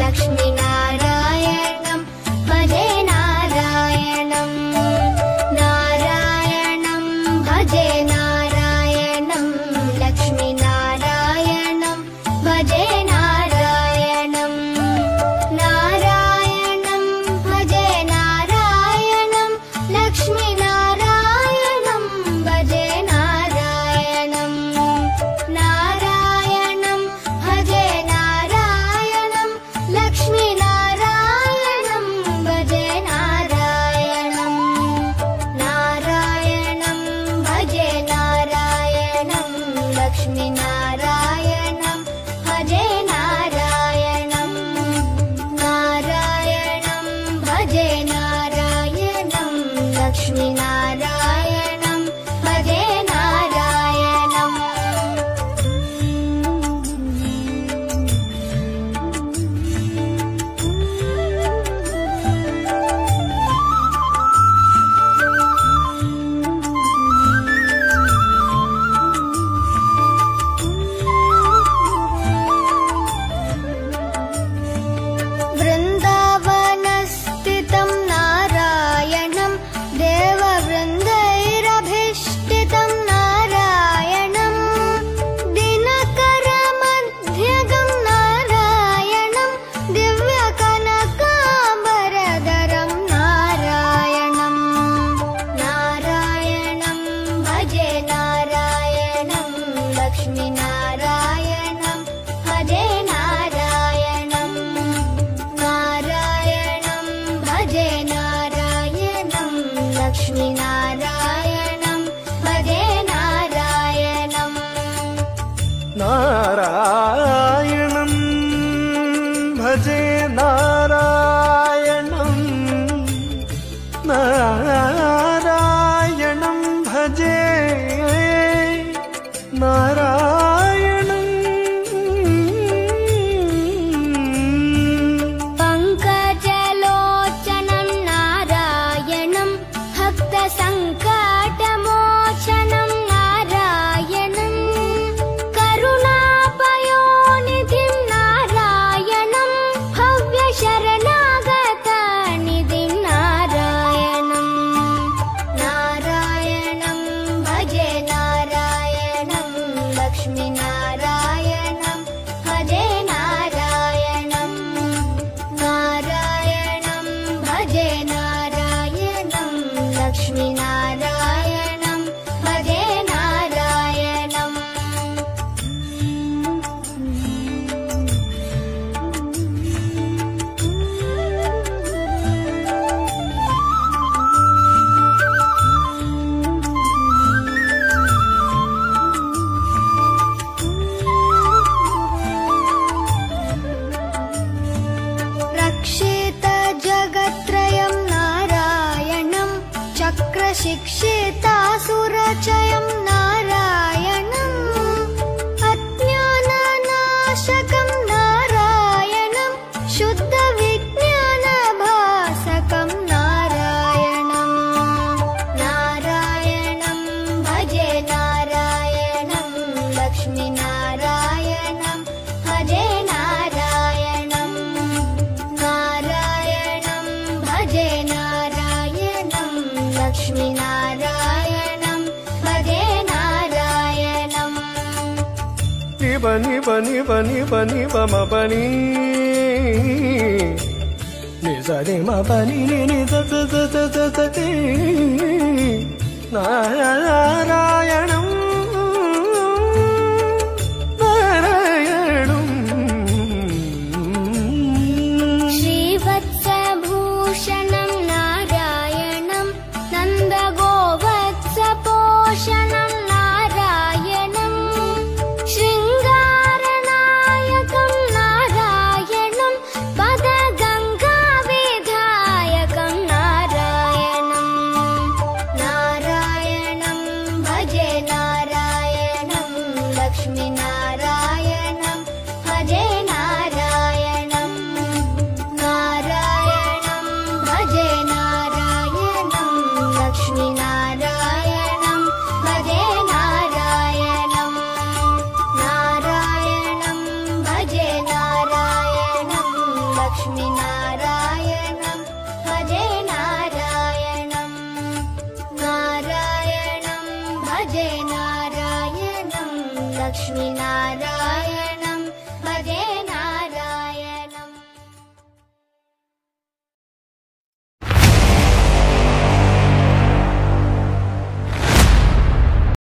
लक्ष्मीनारायणं भजे नारायणं नारायणं भजे नारायणं लक्ष्मीनारायणं भजे नारायणं नारायणं भजे नारायणं लक्ष्मीनारायणं भजे नारायणं नारायणं भजे नारायणं लक्ष्मीनारायणं भजे नारायणं नारायणं भजे नारायणं लक्ष्मीनारायणं भजे नारायणं नारायणं भजे नारायणं लक्ष्मीनारायणं भजे नारायणं वृन्दावनस्थितं नारायणं देववृन्दैरभीष्टितं नारायणं दिनकरमध्यगं नारायणं दिव्यकनकाम्बरधरं नारायणं नारायणं भजे नारायणं लक्ष्मीनारायणं भजे नारायणं नारायणं भजे नारायणं लक्ष्मीनारायणं भजे नारायणं नारायणं भजे नारायणं नारायणं भजे नारायणं पङ्कजलोचनं नारायणं भक्तसङ्कटमोचनं नारायणं करुणापयोनिधिं नारायणं भव्यशरणागतनिधिं नारायणं नारायणं भजे नारायणं लक्ष्मीनारायणं भजे नारायणं नारायणं भजे नारायणं लक्ष्मीनारायणं भजे नारायणं रक्षितजगत्त्रयं नारायणं चक्रशिक्षितासुरचयं नारायणम् अज्ञाननाशकं नारायणं शुद्धविज्ञानभासकं नारायणं नारायणं भजे नारायणं लक्ष्मीनारायणं भजे नारायणं नारायणं भजे नारायणं लक्ष्मीनारायणं भजे नारायणं निबनि बनि बनि बनि बम बनि निजनि म बनि नि the the the the the the ति नारायणं नारायणं श्रीवत्सभूषणं नारायणं नन्दगोवत्सपोषणं नारायणं शृङ्गारनायकं नारायणं पदगङ्गाविधायकं नारायणं नारायणं भजे नारायणं नारायणं भजे नारायणं नारायणं भजे नारायणं लक्ष्मीनारायणं